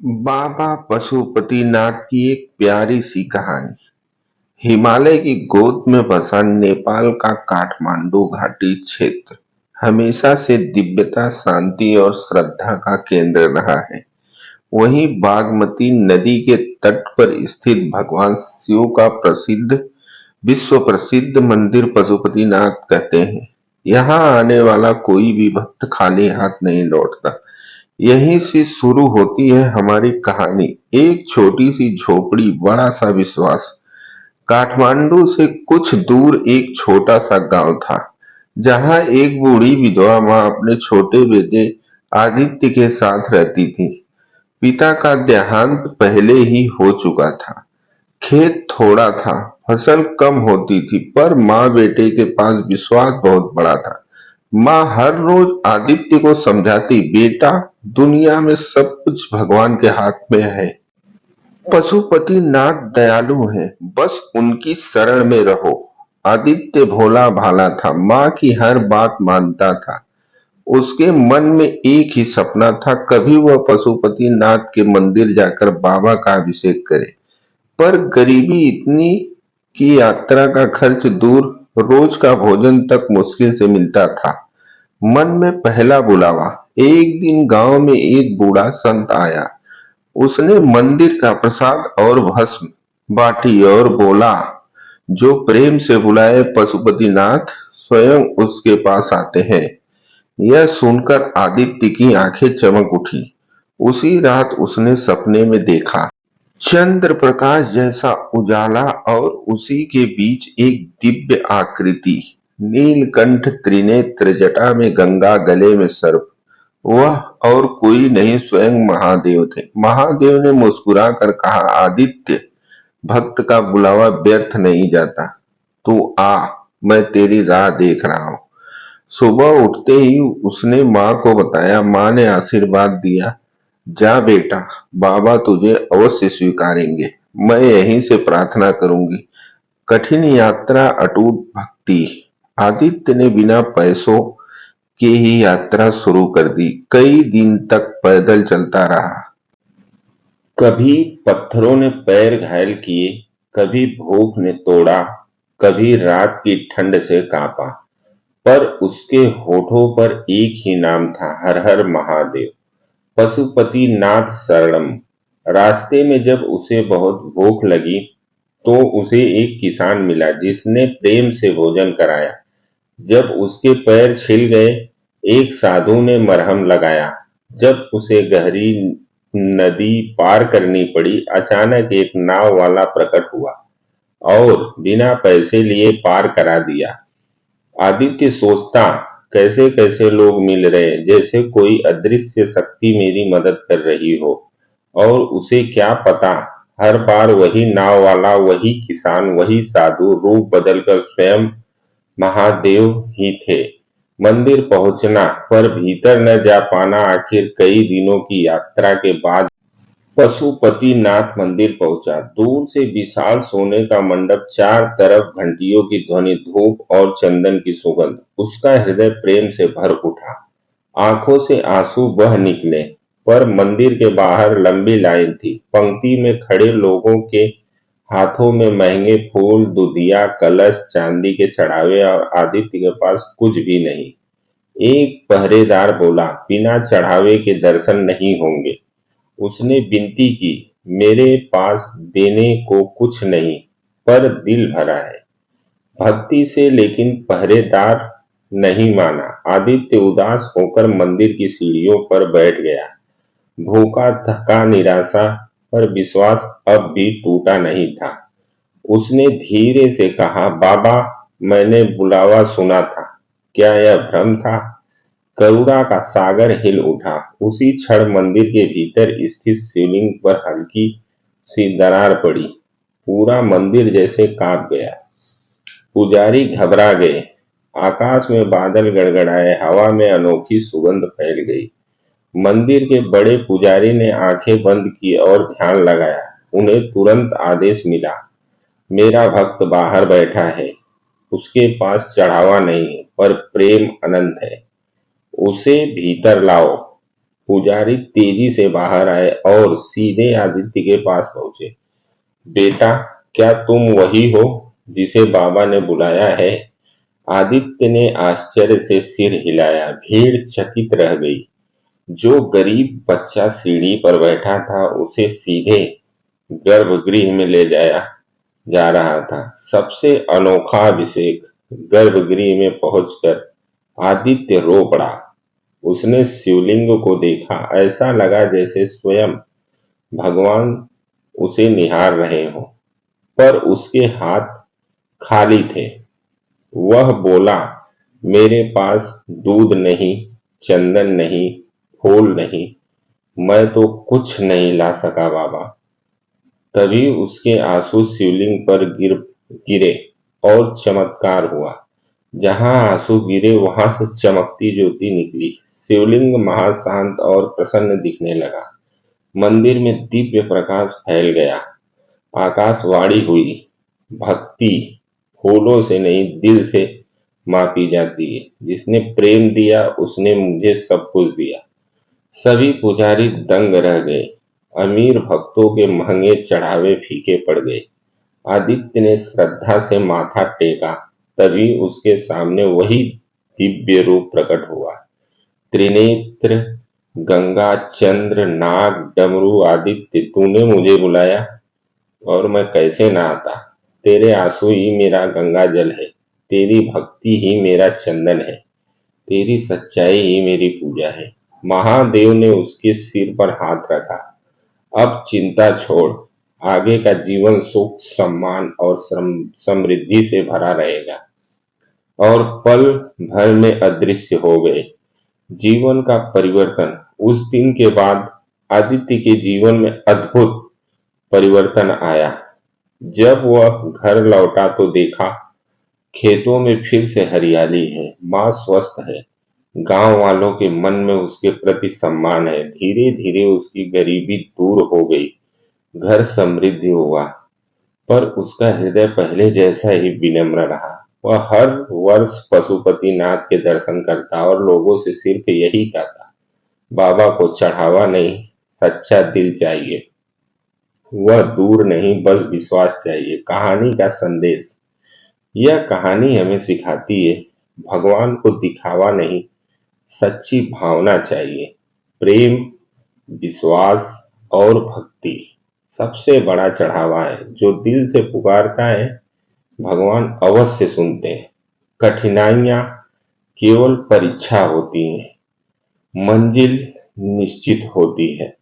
बाबा पशुपतिनाथ की एक प्यारी सी कहानी। हिमालय की गोद में बसा नेपाल का काठमांडू घाटी क्षेत्र हमेशा से दिव्यता, शांति और श्रद्धा का केंद्र रहा है। वहीं बागमती नदी के तट पर स्थित भगवान शिव का विश्व प्रसिद्ध मंदिर पशुपतिनाथ कहते हैं। यहाँ आने वाला कोई भी भक्त खाली हाथ नहीं लौटता। यहीं से शुरू होती है हमारी कहानी। एक छोटी सी झोपड़ी, बड़ा सा विश्वास। काठमांडू से कुछ दूर एक छोटा सा गांव था, जहां एक बूढ़ी विधवा माँ अपने छोटे बेटे आदित्य के साथ रहती थी। पिता का देहांत पहले ही हो चुका था। खेत थोड़ा था, फसल कम होती थी, पर माँ बेटे के पास विश्वास बहुत बड़ा था। माँ हर रोज आदित्य को समझाती, बेटा, दुनिया में सब कुछ भगवान के हाथ में है। पशुपति नाथ दयालु हैं, बस उनकी शरण में रहो। आदित्य भोला भाला था, माँ की हर बात मानता था। उसके मन में एक ही सपना था, कभी वह पशुपति नाथ के मंदिर जाकर बाबा का अभिषेक करे। पर गरीबी इतनी कि यात्रा का खर्च दूर, रोज का भोजन तक मुश्किल से मिलता था। मन में पहला बुलावा। एक दिन गांव में एक बूढ़ा संत आया। उसने मंदिर का प्रसाद और भस्म बाटी और बोला, जो प्रेम से बुलाए पशुपतिनाथ स्वयं उसके पास आते हैं। यह सुनकर आदित्य की आंखें चमक उठी। उसी रात उसने सपने में देखा, चंद्र प्रकाश जैसा उजाला और उसी के बीच एक दिव्य आकृति, नीलकंठ त्रिनेत्र, जटा में गंगा, गले में सर्प। वह और कोई नहीं, स्वयं महादेव थे। महादेव ने मुस्कुराकर कहा, आदित्य, भक्त का बुलावा व्यर्थ नहीं जाता। तू आ, मैं तेरी राह देख रहा हूँ। सुबह उठते ही उसने माँ को बताया। माँ ने आशीर्वाद दिया, जा बेटा, बाबा तुझे अवश्य स्वीकारेंगे। मैं यहीं से प्रार्थना करूंगी। कठिन यात्रा, अटूट भक्ति। आदित्य ने बिना पैसों के ही यात्रा शुरू कर दी। कई दिन तक पैदल चलता रहा। कभी पत्थरों ने पैर घायल किए, कभी भूख ने तोड़ा, कभी रात की ठंड से कांपा। पर उसके होठों पर एक ही नाम था, हर हर महादेव। पशुपति नाथ शरणम। रास्ते में जब उसे बहुत भूख लगी तो उसे एक किसान मिला जिसने प्रेम से भोजन कराया। जब उसके पैर छिल गए, एक साधु ने मरहम लगाया। जब उसे गहरी नदी पार करनी पड़ी, अचानक एक नाव वाला प्रकट हुआ और बिना पैसे लिए पार करा दिया। आदित्य सोचता, कैसे कैसे लोग मिल रहे, जैसे कोई अदृश्य शक्ति मेरी मदद कर रही हो। और उसे क्या पता, हर बार वही नाव वाला, वही किसान, वही साधु रूप बदलकर स्वयं महादेव ही थे। मंदिर पहुंचना पर भीतर न जा पाना। आखिर कई दिनों की यात्रा के बाद पशुपतिनाथ मंदिर पहुंचा। दूर से विशाल सोने का मंडप, चार तरफ घंटियों की ध्वनि, धूप और चंदन की सुगंध। उसका हृदय प्रेम से भर उठा। आंखों से आंसू बह निकले। पर मंदिर के बाहर लंबी लाइन थी। पंक्ति में खड़े लोगों के हाथों में महंगे फूल, दुधिया, कलश, चांदी के चढ़ावे, और आदित्य के पास कुछ भी नहीं। एक पहरेदार बोला, बिना चढ़ावे के दर्शन नहीं होंगे। उसने विनती की, मेरे पास देने को कुछ नहीं, पर दिल भरा है भक्ति से। लेकिन पहरेदार नहीं माना। आदित्य उदास होकर मंदिर की सीढ़ियों पर बैठ गया। भूखा, थका, निराशा, पर विश्वास अब भी टूटा नहीं था। उसने धीरे से कहा, बाबा, मैंने बुलावा सुना था, क्या यह भ्रम था? करुणा का सागर हिल उठा। उसी क्षण मंदिर के भीतर स्थित शिवलिंग पर हल्की सी दरार पड़ी। पूरा मंदिर जैसे कांप गया। पुजारी घबरा गए। आकाश में बादल गड़गड़ाए, हवा में अनोखी सुगंध फैल गई। मंदिर के बड़े पुजारी ने आंखें बंद की और ध्यान लगाया। उन्हें तुरंत आदेश मिला, मेरा भक्त बाहर बैठा है। उसके पास चढ़ावा नहीं है, पर प्रेम अनंत है। उसे भीतर लाओ। पुजारी तेजी से बाहर आए और सीधे आदित्य के पास पहुंचे। बेटा, क्या तुम वही हो जिसे बाबा ने बुलाया है? आदित्य ने आश्चर्य से सिर हिलाया। भीड़ चकित रह गई। जो गरीब बच्चा सीढ़ी पर बैठा था उसे सीधे गर्भगृह में ले जाया जा रहा था। सबसे अनोखा अभिषेक। गर्भगृह में पहुंचकर आदित्य रो पड़ा। उसने शिवलिंग को देखा। ऐसा लगा जैसे स्वयं भगवान उसे निहार रहे हों, पर उसके हाथ खाली थे। वह बोला, मेरे पास दूध नहीं, चंदन नहीं, फूल नहीं, मैं तो कुछ नहीं ला सका बाबा। तभी उसके आंसू शिवलिंग पर गिरे और चमत्कार हुआ। जहां आंसू गिरे वहां से चमकती ज्योति निकली। शिवलिंग महाशांत और प्रसन्न दिखने लगा। मंदिर में दिव्य प्रकाश फैल गया। आकाशवाणी हुई, भक्ति फूलों से नहीं दिल से मापी जाती है। जिसने प्रेम दिया उसने मुझे सब कुछ दिया। सभी पुजारी दंग रह गए। अमीर भक्तों के महंगे चढ़ावे फीके पड़ गए। आदित्य ने श्रद्धा से माथा टेका। तभी उसके सामने वही दिव्य रूप प्रकट हुआ। त्रिनेत्र, गंगा, चंद्र, नाग, डमरू। आदित्य, तूने मुझे बुलाया और मैं कैसे ना आता। तेरे आंसू ही मेरा गंगा जल है। तेरी भक्ति ही मेरा चंदन है। तेरी सच्चाई ही मेरी पूजा है। महादेव ने उसके सिर पर हाथ रखा। अब चिंता छोड़। आगे का जीवन सुख, सम्मान और समृद्धि से भरा रहेगा। और पल भर में अदृश्य हो गए। जीवन का परिवर्तन। उस दिन के बाद आदित्य के जीवन में अद्भुत परिवर्तन आया। जब वह घर लौटा तो देखा खेतों में फिर से हरियाली है, माँ स्वस्थ है, गांव वालों के मन में उसके प्रति सम्मान है। धीरे धीरे उसकी गरीबी दूर हो गई, घर समृद्ध हुआ, पर उसका हृदय पहले जैसा ही विनम्र रहा। वह हर वर्ष पशुपतिनाथ के दर्शन करता और लोगों से सिर्फ यही कहता, बाबा को चढ़ावा नहीं, सच्चा दिल चाहिए। वह दूर नहीं, बस विश्वास चाहिए। कहानी का संदेश। यह कहानी हमें सिखाती है, भगवान को दिखावा नहीं, सच्ची भावना चाहिए। प्रेम, विश्वास और भक्ति सबसे बड़ा चढ़ावा है। जो दिल से पुकारता है भगवान अवश्य सुनते हैं। कठिनाइयां केवल परीक्षा होती हैं, मंजिल निश्चित होती है।